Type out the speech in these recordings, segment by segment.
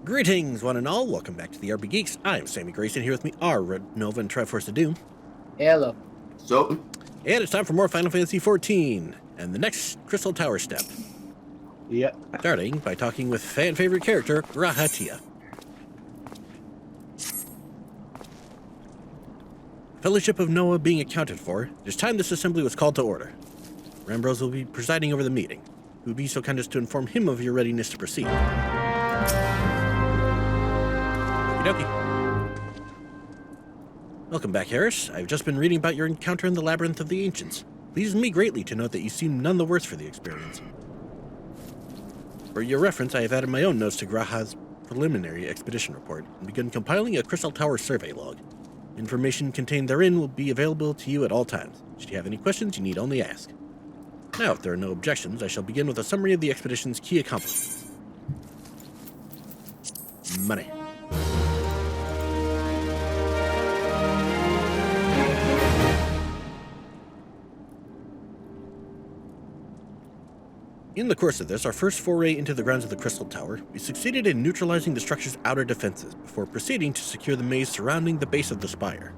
Greetings, one and all. Welcome back to the RP Geeks. I'm Sammy Grayson. Here with me are Red Nova and Triforce of Doom. Hello. So, And it's time for more Final Fantasy XIV and the next Crystal Tower step. Yep. Starting by talking with fan favorite character, Rahatia. Fellowship of Noah being accounted for, it is time this assembly was called to order. Rambrose will be presiding over the meeting. Who would be so kind as to inform him of your readiness to proceed? Okey-dokey. Welcome back, Harris. I've just been reading about your encounter in the Labyrinth of the Ancients. Pleases me greatly to note that you seem none the worse for the experience. For your reference, I have added my own notes to Graha's preliminary expedition report and begun compiling a Crystal Tower survey log. Information contained therein will be available to you at all times. Should you have any questions, you need only ask. Now, if there are no objections, I shall begin with a summary of the expedition's key accomplishments. Money. In the course of this, our first foray into the grounds of the Crystal Tower, we succeeded in neutralizing the structure's outer defenses before proceeding to secure the maze surrounding the base of the spire.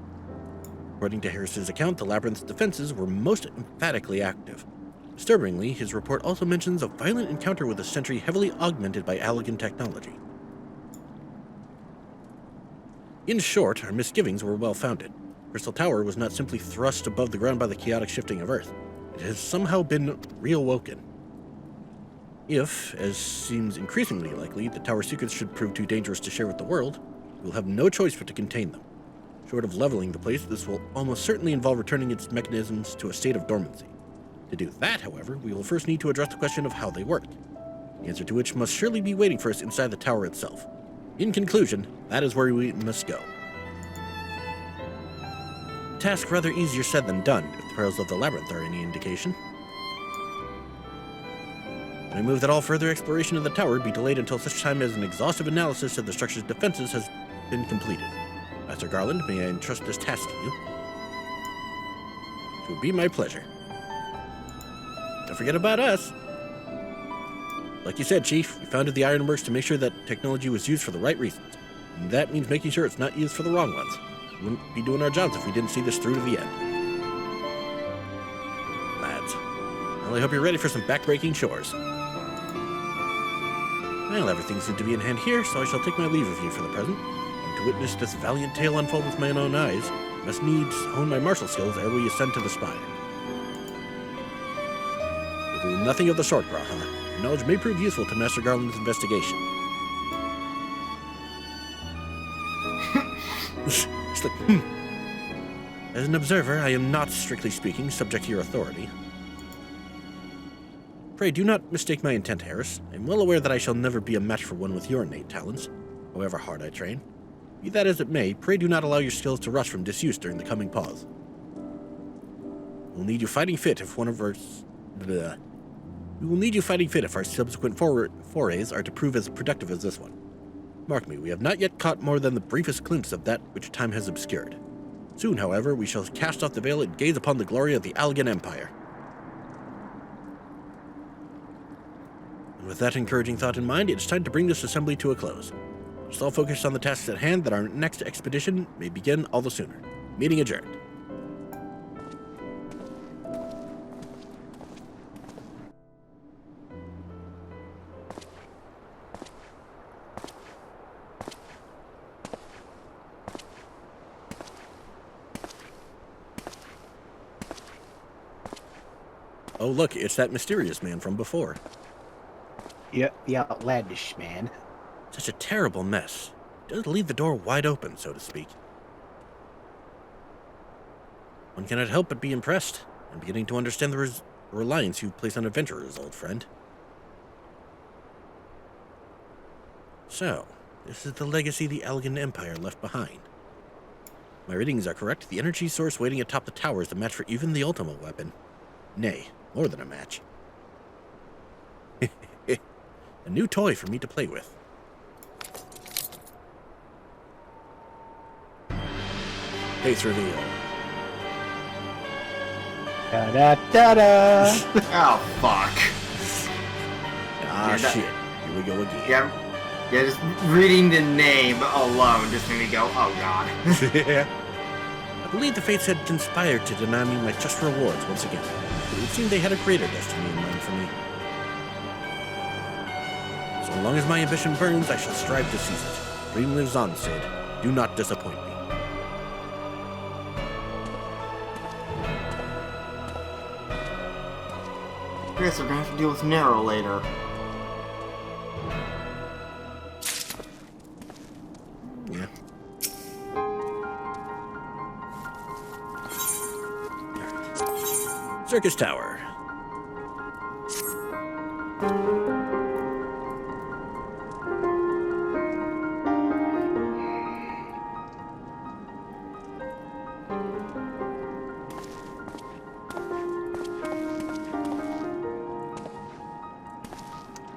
According to Harris's account, the labyrinth's defenses were most emphatically active. Disturbingly, his report also mentions a violent encounter with a sentry heavily augmented by Allegan technology. In short, our misgivings were well-founded. Crystal Tower was not simply thrust above the ground by the chaotic shifting of Earth. It has somehow been reawoken. If, as seems increasingly likely, the tower's secrets should prove too dangerous to share with the world, we will have no choice but to contain them. Short of leveling the place, this will almost certainly involve returning its mechanisms to a state of dormancy. To do that, however, we will first need to address the question of how they work, the answer to which must surely be waiting for us inside the tower itself. In conclusion, that is where we must go. A task rather easier said than done, if the perils of the labyrinth are any indication. I move that all further exploration of the tower be delayed until such time as an exhaustive analysis of the structure's defenses has been completed. Master Garland, may I entrust this task to you? It would be my pleasure. Don't forget about us. Like you said, Chief, we founded the Ironworks to make sure that technology was used for the right reasons. And that means making sure it's not used for the wrong ones. We wouldn't be doing our jobs if we didn't see this through to the end. Lads, well, I hope you're ready for some back-breaking chores. Well, everything seems to be in hand here, so I shall take my leave of you for the present. And to witness this valiant tale unfold with my own eyes, I must needs hone my martial skills ere we ascend to the spire. We'll do nothing of the sort, Graha. Your knowledge may prove useful to Master Garland's investigation. It's like, As an observer, I am not, strictly speaking, subject to your authority. Pray do not mistake my intent, Harris. I am well aware that I shall never be a match for one with your innate talents, however hard I train. Be that as it may, pray do not allow your skills to rust from disuse during the coming pause. We'll need you fighting fit if We will need you fighting fit if our subsequent forays are to prove as productive as this one. Mark me, we have not yet caught more than the briefest glimpse of that which time has obscured. Soon, however, we shall cast off the veil and gaze upon the glory of the Allegan Empire. And with that encouraging thought in mind, it is time to bring this assembly to a close. Let's all focus on the tasks at hand that our next expedition may begin all the sooner. Meeting adjourned. Oh, look, it's that mysterious man from before. Yep, the outlandish man. Such a terrible mess. It does leave the door wide open, so to speak. One cannot help but be impressed. I'm beginning to understand the reliance you place on adventurers, old friend. So, this is the legacy the Allegan Empire left behind. My readings are correct. The energy source waiting atop the tower is a match for even the Ultima weapon. Nay, more than a match. A new toy for me to play with. Face reveal. Da-da-da-da! Oh, fuck. Ah, shit. Here we go again. Yeah. Yeah, just reading the name alone just made me go, oh god. Yeah. I believe the fates had conspired to deny me my just rewards once again, but it would seem they had a greater destiny in mind for me. So long as my ambition burns, I shall strive to seize it. Dream lives on, Sid. Do not disappoint me. I guess we're gonna have to deal with Nero later. Yeah. Circus Tower.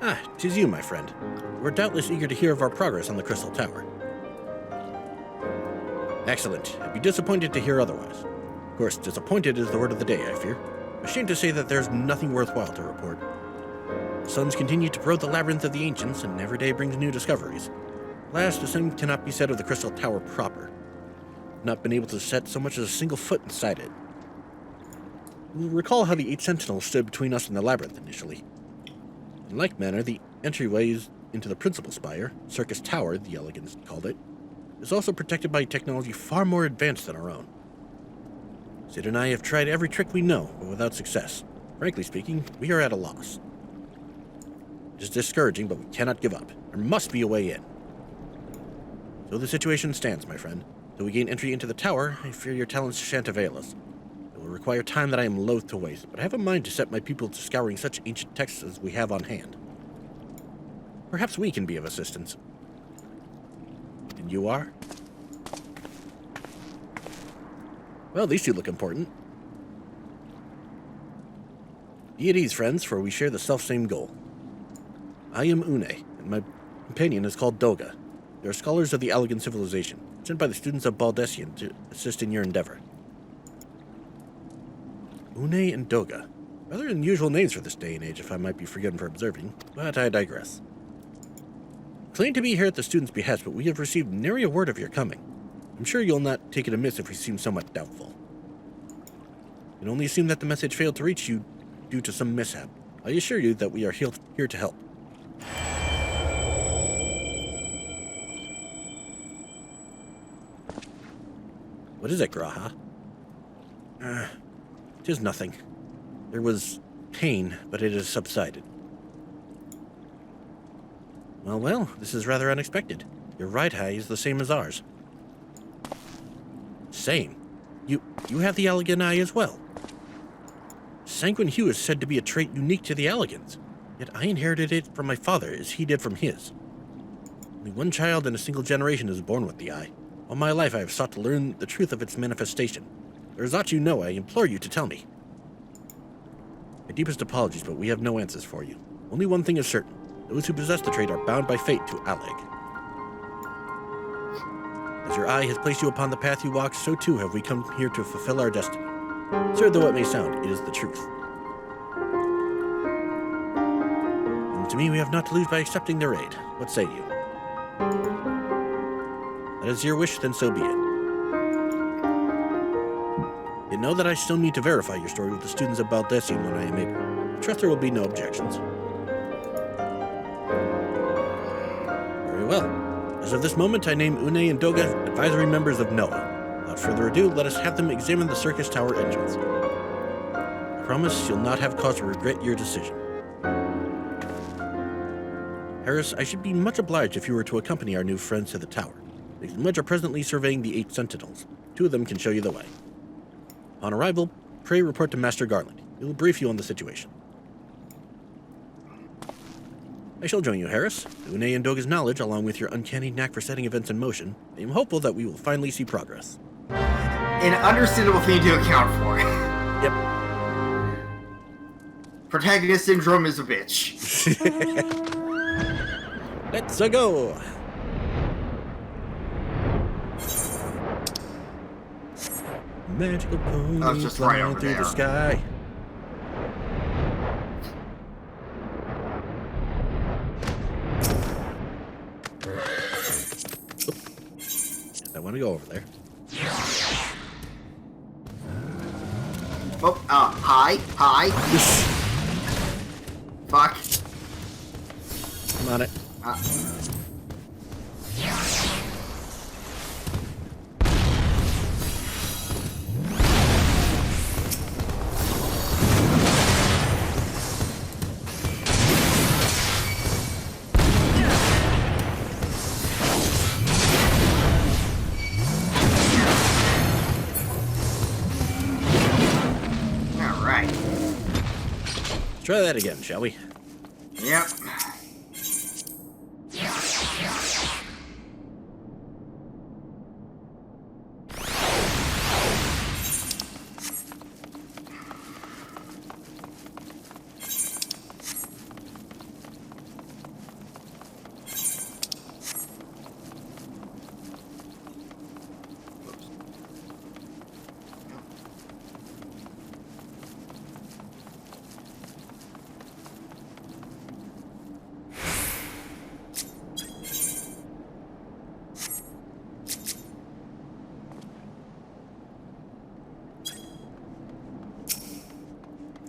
Ah, 'tis you, my friend. You are doubtless eager to hear of our progress on the Crystal Tower. Excellent. I'd be disappointed to hear otherwise. Of course, disappointed is the word of the day, I fear. Ashamed to say that there's nothing worthwhile to report. The suns continue to probe the labyrinth of the ancients, and every day brings new discoveries. Last, the same cannot be said of the Crystal Tower proper. I've not been able to set so much as a single foot inside it. You'll recall how the 8 sentinels stood between us and the labyrinth initially. In like manner, the entryways into the principal spire, Circus Tower, the elegans called it, is also protected by technology far more advanced than our own. Sid and I have tried every trick we know, but without success. Frankly speaking, we are at a loss. It is discouraging, but we cannot give up. There must be a way in. So the situation stands, my friend. Till we gain entry into the tower, I fear your talents shan't avail us. It will require time that I am loath to waste, but I have a mind to set my people to scouring such ancient texts as we have on hand. Perhaps we can be of assistance. And you are? Well, these two look important. Be at ease, friends, for we share the self-same goal. I am Unei, and my companion is called Doga. They are scholars of the Allegan civilization, sent by the students of Baldessian to assist in your endeavor. Unei and Doga. Rather unusual names for this day and age, if I might be forgiven for observing, but I digress. Claim to be here at the students' behest, but we have received nary a word of your coming. I'm sure you'll not take it amiss if we seem somewhat doubtful. It can only assume that the message failed to reach you due to some mishap. I assure you that we are here to help. What is it, Graha? 'Tis nothing. There was pain, but it has subsided. Well, this is rather unexpected. Your right eye is the same as ours. Same? You have the Allegan eye as well. Sanguine hue is said to be a trait unique to the Allegans, yet I inherited it from my father as he did from his. Only one child in a single generation is born with the eye. All my life I have sought to learn the truth of its manifestation. If there is aught you know, I implore you to tell me. My deepest apologies, but we have no answers for you. Only one thing is certain. Those who possess the trait are bound by fate to Alleg. As your eye has placed you upon the path you walk, so too have we come here to fulfill our destiny. Absurd though it may sound, it is the truth. And to me, we have not to lose by accepting their aid. What say you? That is your wish, then so be it. You know that I still need to verify your story with the students of Baldessian when I am able. I trust there will be no objections. Very well. As of this moment, I name Unei and Doga advisory members of Noah. Without further ado, let us have them examine the Circus Tower entrance. I promise you'll not have cause to regret your decision. Harris, I should be much obliged if you were to accompany our new friends to the tower. The Mudge are presently surveying the 8 sentinels. 2 of them can show you the way. On arrival, pray report to Master Garland. He will brief you on the situation. I shall join you, Harris. Unei and Doga's knowledge, along with your uncanny knack for setting events in motion, I am hopeful that we will finally see progress. An understandable thing to account for. Yep. Protagonist syndrome is a bitch. Let's go! Magical pony just right flying over through there. the sky. want to go over there. Oh, hi. Fuck. I'm on it. Alright. Try that again, shall we? Yep.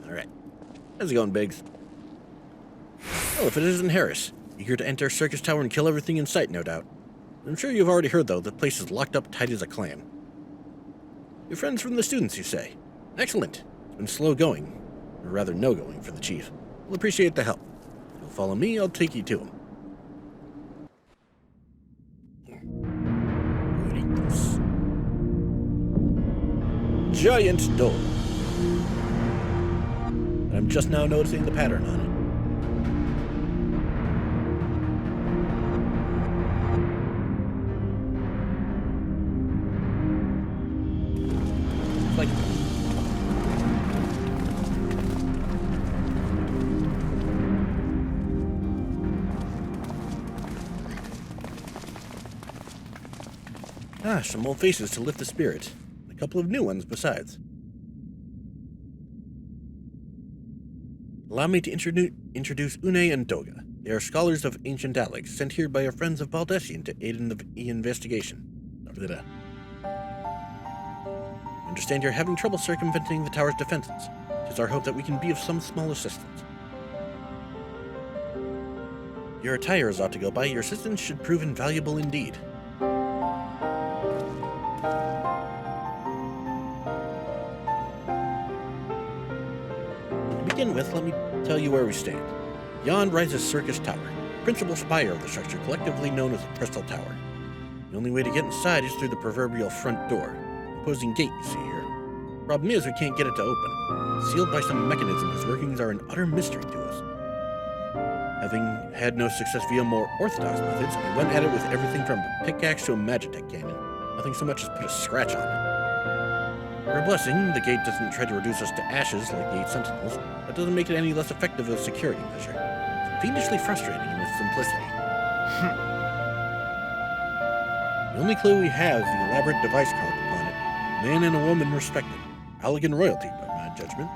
Alright. How's it going, Biggs? Oh, if it isn't Harris. Eager to enter Circus Tower and kill everything in sight, no doubt. I'm sure you've already heard, though, the place is locked up tight as a clam. Your friends from the students, you say? Excellent. It's been slow going. Or rather, no going for the chief. We'll appreciate the help. If you'll follow me, I'll take you to him. Giant door. I'm just now noticing the pattern on it. It's like... some old faces to lift the spirit. A couple of new ones besides. Allow me to introduce Unei and Doga. They are scholars of ancient dialects sent here by our friends of Baldessian to aid in the investigation. I understand you're having trouble circumventing the tower's defenses. It is our hope that we can be of some small assistance. Your attire is ought to go by. Your assistance should prove invaluable indeed. To begin with, let me tell you where we stand. Beyond rises Circus Tower, principal spire of the structure collectively known as the Crystal Tower. The only way to get inside is through the proverbial front door, imposing gate you see here. Problem is, we can't get it to open. It's sealed by some mechanism whose workings are an utter mystery to us. Having had no success via more orthodox methods, I went at it with everything from a pickaxe to a magitech cannon. Nothing so much as put a scratch on it. For a blessing, the gate doesn't try to reduce us to ashes like the 8 sentinels, but doesn't make it any less effective as a security measure. It's fiendishly frustrating in its simplicity. The only clue we have is the elaborate device carved upon it. A man and a woman respected. Allegan royalty, by my judgment.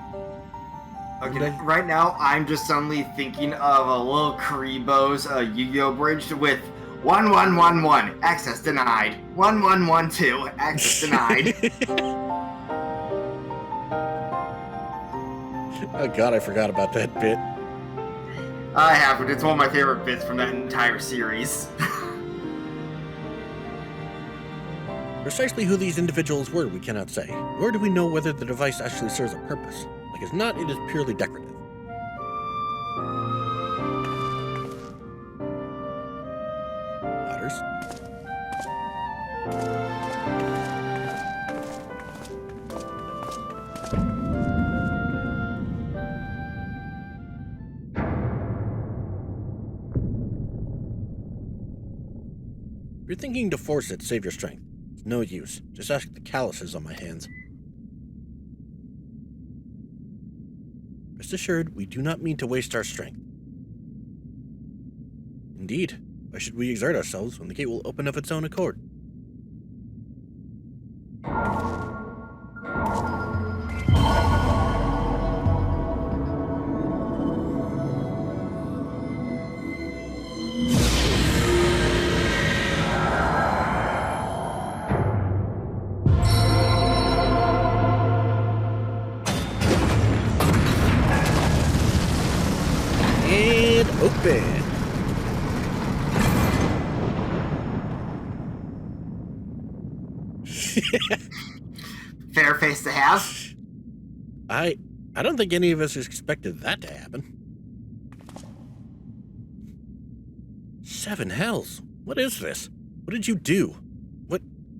Okay, right now I'm just suddenly thinking of a little Karibo's Yu-Gi-Oh! Bridge with 1111, access denied. 1112, access denied. Oh god, I forgot about that bit. I haven't. It's one of my favorite bits from that entire series. Precisely who these individuals were, we cannot say, nor do we know whether the device actually serves a purpose. Like as not, it is purely decorative. Otters. If you're thinking to force it, save your strength. It's no use. Just ask the calluses on my hands. Rest assured, we do not mean to waste our strength. Indeed, why should we exert ourselves when the gate will open of its own accord? bed. Fair face to have. I don't think any of us expected that to happen. 7 hells. What is this? What did you do?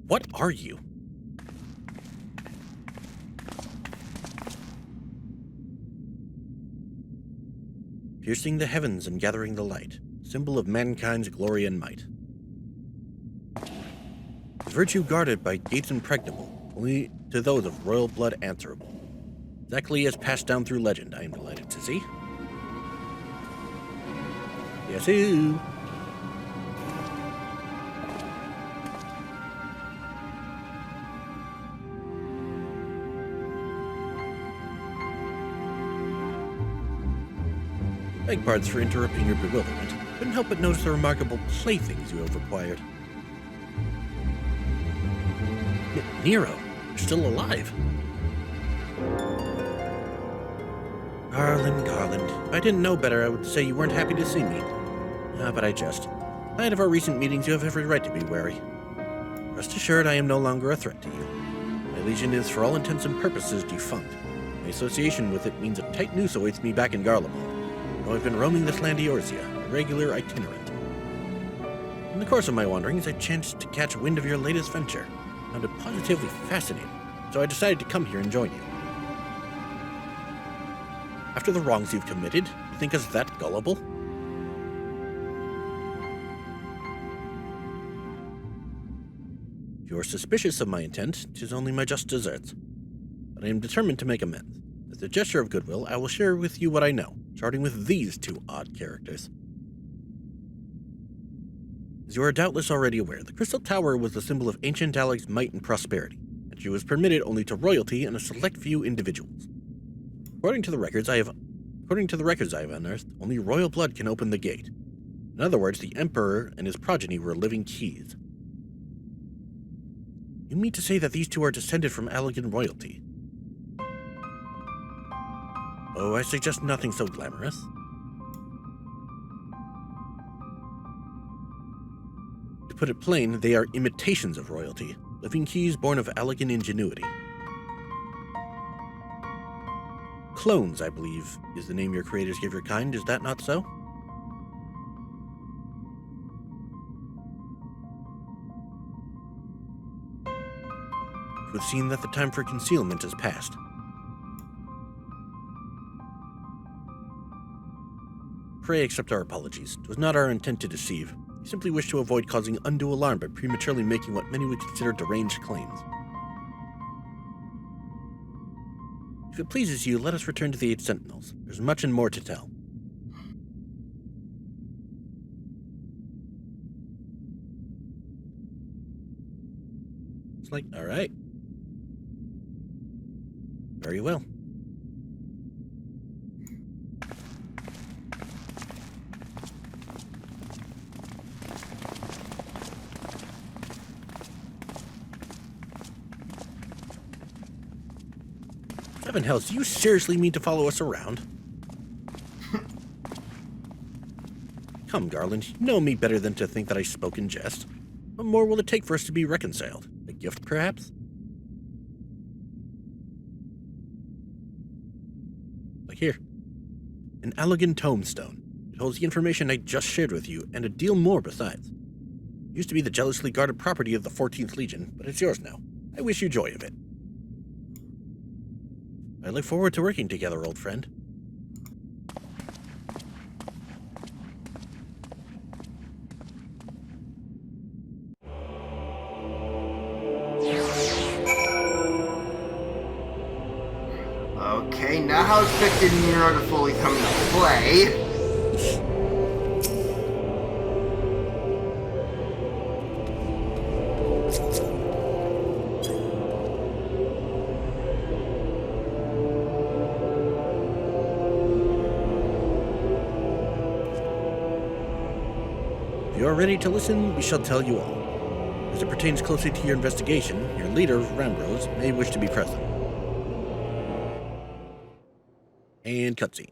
What are you? Piercing the heavens and gathering the light, symbol of mankind's glory and might. Virtue guarded by gates impregnable, only to those of royal blood answerable. Exactly as passed down through legend, I am delighted to see. Yes-oo. Beg pardons for interrupting your bewilderment. Couldn't help but notice the remarkable playthings you have acquired. Nero, you're still alive. Garland. If I didn't know better, I would say you weren't happy to see me. But I jest. In light of our recent meetings, you have every right to be wary. Rest assured, I am no longer a threat to you. My legion is, for all intents and purposes, defunct. My association with it means a tight noose awaits me back in Garlemald. Though I've been roaming this land Eorzea, a regular itinerant. In the course of my wanderings, I chanced to catch wind of your latest venture. I found it positively fascinating, so I decided to come here and join you. After the wrongs you've committed, you think us that gullible? If you are suspicious of my intent, 'tis only my just deserts. But I am determined to make amends. As a gesture of goodwill, I will share with you what I know, starting with these 2 odd characters. As you are doubtless already aware, the Crystal Tower was the symbol of ancient Alec's might and prosperity, and she was permitted only to royalty and a select few individuals. According to the records I have unearthed, only royal blood can open the gate. In other words, the Emperor and his progeny were living keys. You mean to say that these 2 are descended from Allegan royalty? Oh, I suggest nothing so glamorous. To put it plain, they are imitations of royalty, living keys born of Allegan ingenuity. Clones, I believe, is the name your creators give your kind, is that not so? It would seem that the time for concealment has passed. Pray accept our apologies. It was not our intent to deceive. We simply wish to avoid causing undue alarm by prematurely making what many would consider deranged claims. If it pleases you, let us return to the 8 Sentinels. There's much and more to tell. It's like, all right. Very well. Seven hells, do you seriously mean to follow us around? Come, Garland, you know me better than to think that I spoke in jest. What more will it take for us to be reconciled? A gift, perhaps? Like here. An Allegan tombstone. It holds the information I just shared with you, and a deal more besides. It used to be the jealously guarded property of the 14th Legion, but it's yours now. I wish you joy of it. I look forward to working together, old friend. Okay, now how expected Nero to fully come into play. If you are ready to listen, we shall tell you all. As it pertains closely to your investigation, your leader, Ramrose, may wish to be present. And cutscene.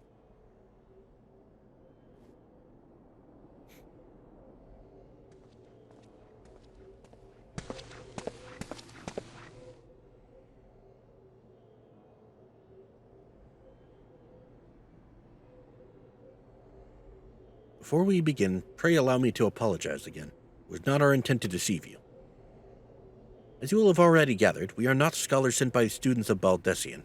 Before we begin, pray allow me to apologize again. It was not our intent to deceive you. As you will have already gathered, we are not scholars sent by students of Baldessian.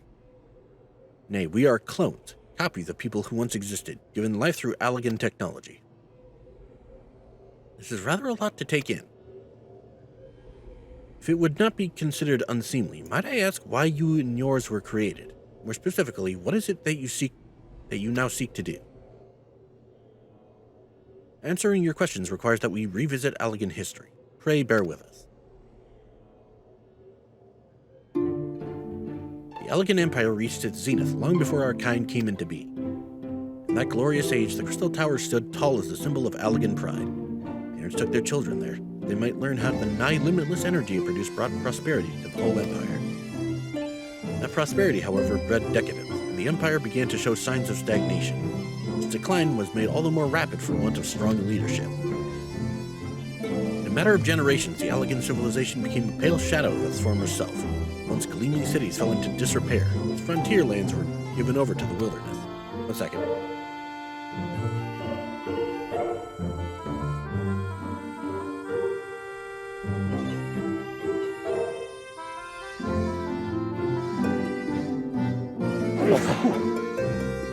Nay, we are clones, copies of people who once existed, given life through Allegan technology. This is rather a lot to take in. If it would not be considered unseemly, might I ask why you and yours were created? More specifically, what is it that you now seek to do? Answering your questions requires that we revisit Allegan history. Pray bear with us. The Allegan Empire reached its zenith long before our kind came into being. In that glorious age, the Crystal Tower stood tall as the symbol of Allegan pride. Parents took their children there. They might learn how the nigh limitless energy it produced brought prosperity to the whole empire. That prosperity, however, bred decadence, and the empire began to show signs of stagnation. Its decline was made all the more rapid for want of strong leadership. In a matter of generations, the Allegan civilization became a pale shadow of its former self. Once gleaming cities fell into disrepair, its frontier lands were given over to the wilderness. 1 second.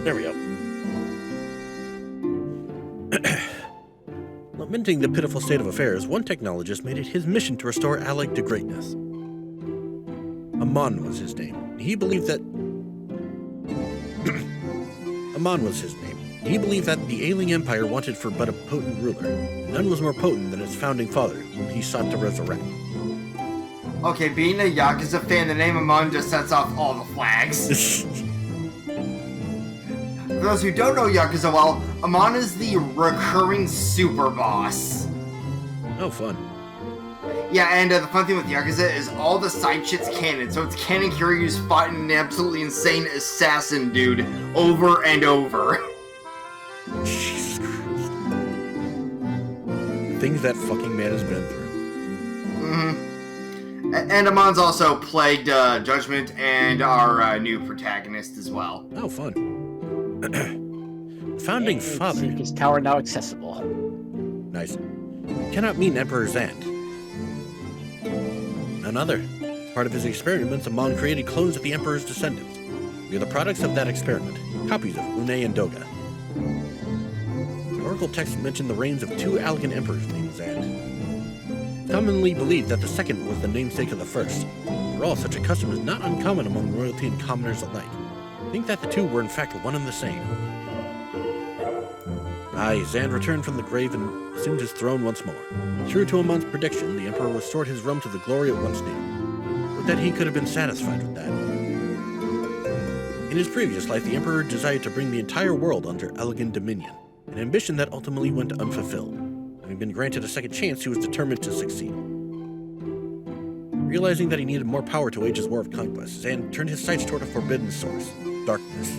There we go. Lamenting the pitiful state of affairs, one technologist made it his mission to restore Alec to greatness. Amon was his name. He believed that He believed that the ailing empire wanted for but a potent ruler. None was more potent than its founding father, whom he sought to resurrect. Okay, being a Yakuza fan, the name Amon just sets off all the flags. For those who don't know Yakuza well, Amon is the recurring super boss. Oh, fun. Yeah, and the fun thing with Yakuza is all the side shit's canon, so it's canon Kiryu's fought an absolutely insane assassin dude over and over. Jesus Christ. Things that fucking man has been through. Mm-hmm. And Amon's also plagued Judgment and our new protagonist as well. Oh, fun. Founding father. His tower now accessible. Nice. Cannot mean Emperor Zand. None other. As part of his experiments, Amon created clones of the Emperor's descendants. We are the products of that experiment, copies of Unei and Doga. The Oracle text mentioned the reigns of 2 Allegan emperors named Zand. Commonly believed that the second was the namesake of the first. For all, such a custom is not uncommon among royalty and commoners alike. Think that the two were in fact one and the same. Aye, Zand returned from the grave and assumed his throne once more. True to Amon's prediction, the Emperor restored his realm to the glory it once knew. Would that he could have been satisfied with that. In his previous life, the Emperor desired to bring the entire world under Allegan dominion, an ambition that ultimately went unfulfilled. Having been granted a second chance, he was determined to succeed. Realizing that he needed more power to wage his war of conquest, Zand turned his sights toward a forbidden source, darkness.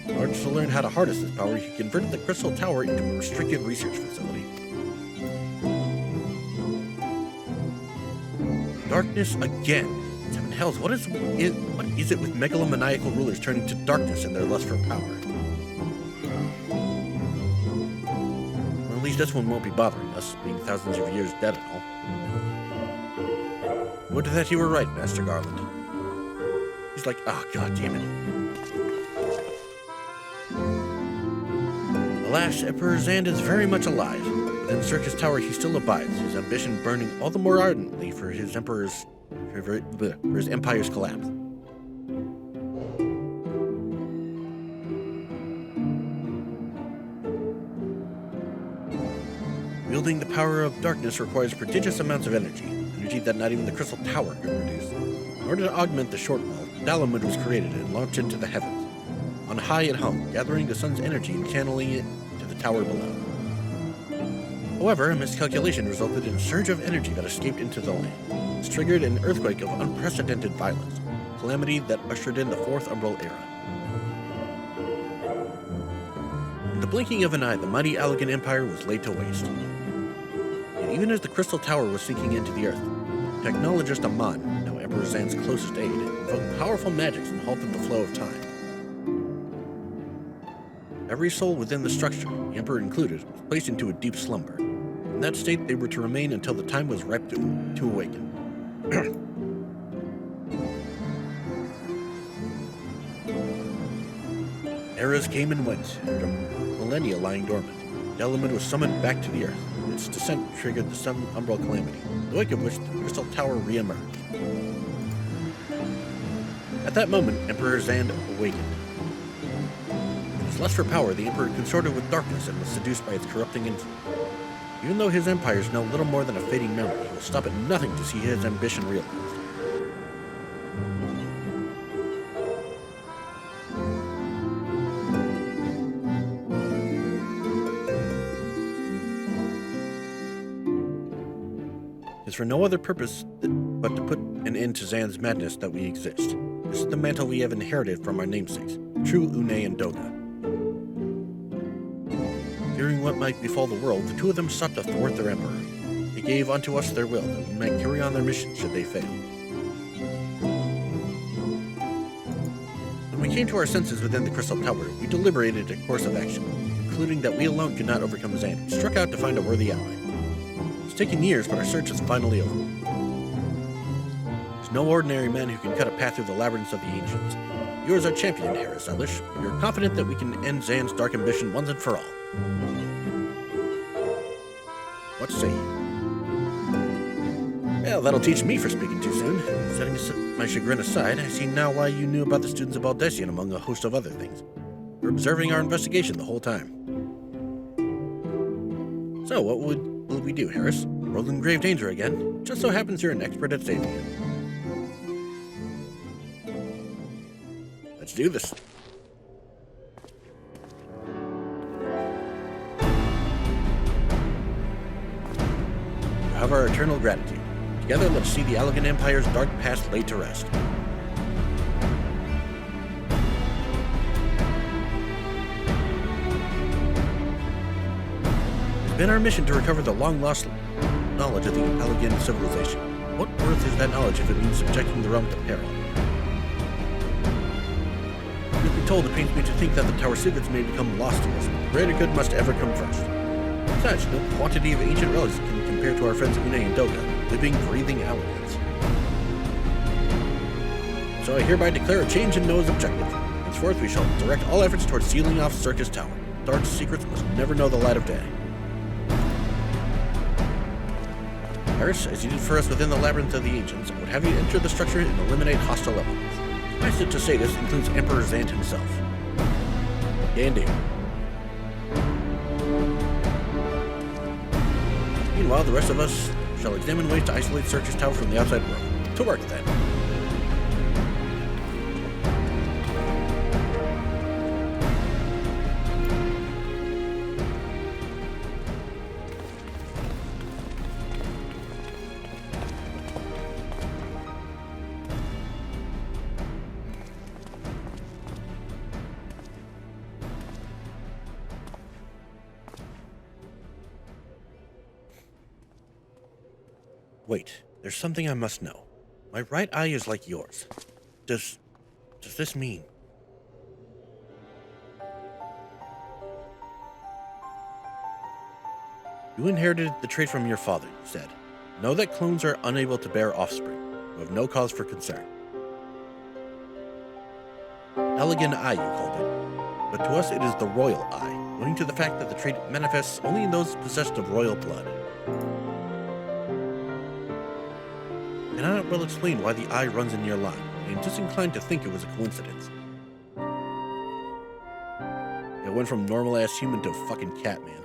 In order to learn how to harness this power, he converted the Crystal Tower into a restricted research facility. Darkness again. Seven hells, what is it with megalomaniacal rulers turning to darkness in their lust for power? Well, at least this one won't be bothering us, being thousands of years dead and all. Would that you were right, Master Garland. He's like, oh, god damn it. Alas, Emperor Zand is very much alive. Within Circus Tower he still abides, his ambition burning all the more ardently for his empire's collapse. Wielding the power of darkness requires prodigious amounts of energy that not even the Crystal Tower could produce. In order to augment the shortfall, Dalamud was created and launched into the heavens. On high it hung, gathering the sun's energy and channeling it to the tower below. However, a miscalculation resulted in a surge of energy that escaped into the land. This triggered an earthquake of unprecedented violence, a calamity that ushered in the Fourth Umbral Era. In the blinking of an eye, the mighty Allegan Empire was laid to waste. And even as the Crystal Tower was sinking into the earth, technologist Amon, now Emperor Zand's closest aide, invoked powerful magics and halted the flow of time. Every soul within the structure, the Emperor included, was placed into a deep slumber. In that state, they were to remain until the time was ripe to awaken. Eras came and went, after millennia lying dormant. The element was summoned back to the Earth. Its descent triggered the umbral calamity, in the wake of which the Crystal Tower re-emerged. At that moment, Emperor Zand awakened. In his lust for power, the Emperor consorted with darkness and was seduced by its corrupting influence. Even though his empire is now little more than a fading memory, he will stop at nothing to see his ambition realized. It's for no other purpose but to put an end to Zand's madness that we exist. This is the mantle we have inherited from our namesakes, true Unei and Doga. Fearing what might befall the world, the two of them sought to thwart their emperor. They gave unto us their will, that we might carry on their mission should they fail. When we came to our senses within the Crystal Tower, we deliberated a course of action, concluding that we alone could not overcome Zand. We struck out to find a worthy ally. It's taken years, but our search is finally over. There's no ordinary man who can cut a path through the labyrinths of the ancients. You are our champion, Harris Elish. We are confident that we can end Zand's dark ambition once and for all. What say you? Well, that'll teach me for speaking too soon. Setting my chagrin aside, I see now why you knew about the students of Aldessian among a host of other things. You're observing our investigation the whole time. So, what will we do, Harris? World in grave danger again. Just so happens you're an expert at saving it. Let's do this. You have our eternal gratitude. Together, let's see the Allegan Empire's dark past laid to rest. It's been our mission to recover the long-lost knowledge of the Allegan civilization. What worth is that knowledge if it means subjecting the realm to peril? Truth be told, it pains me to think that the Tower secrets may become lost to us. Greater good must ever come first. Besides, no quantity of ancient relics can compare to our friends Unei and Doga, living, breathing Allegans. So I hereby declare a change in Noah's objective. Henceforth, we shall direct all efforts towards sealing off Circus Tower. Dark secrets must never know the light of day. Harris, as you did for us within the labyrinth of the ancients, I would have you enter the structure and eliminate hostile elements. Suffice it to say this includes Emperor Zand himself. Yea, indeed. Meanwhile, the rest of us shall examine ways to isolate Circus Tower from the outside world. To work, then. Wait, there's something I must know. My right eye is like yours. Does this mean? You inherited the trait from your father, you said. Know that clones are unable to bear offspring. You have no cause for concern. Elegant eye, you called it. But to us it is the royal eye, owing to the fact that the trait manifests only in those possessed of royal blood. I cannot well explain why the eye runs in your line. I am disinclined to think it was a coincidence. It went from normal-ass human to fucking cat, man.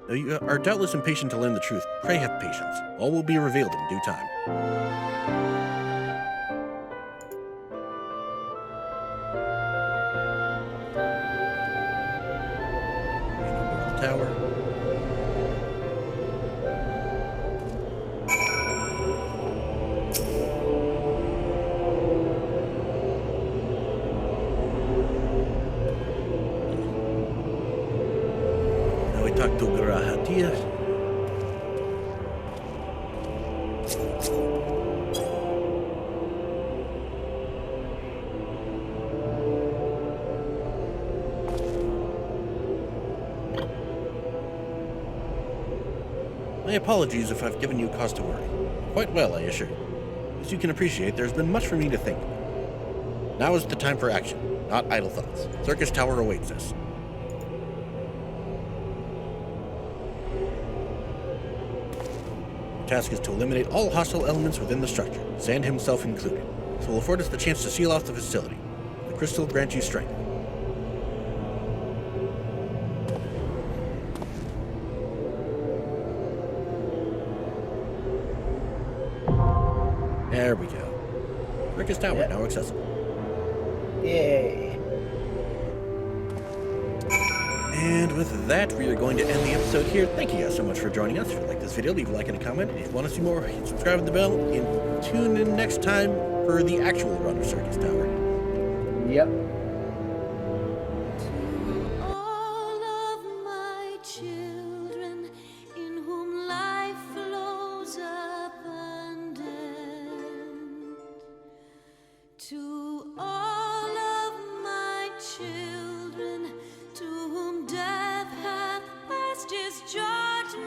Though you are doubtless impatient to learn the truth, pray have patience. All will be revealed in due time. The tower. My apologies if I've given you cause to worry. Quite well, I assure you. As you can appreciate, there's been much for me to think about. Now is the time for action, not idle thoughts. Circus Tower awaits us. The task is to eliminate all hostile elements within the structure, Sand himself included. This will afford us the chance to seal off the facility. The crystal grants you strength. There we go. Circus Tower now accessible. Yay. And with that, we are going to end the episode here. Thank you guys so much for joining us. If you like this video, leave a like and a comment. If you want to see more, hit subscribe with the bell. And tune in next time for the actual run of Circus Tower. Yep. All of my children in whom life flows abundant, to all of my children to whom death hath passed his judgment.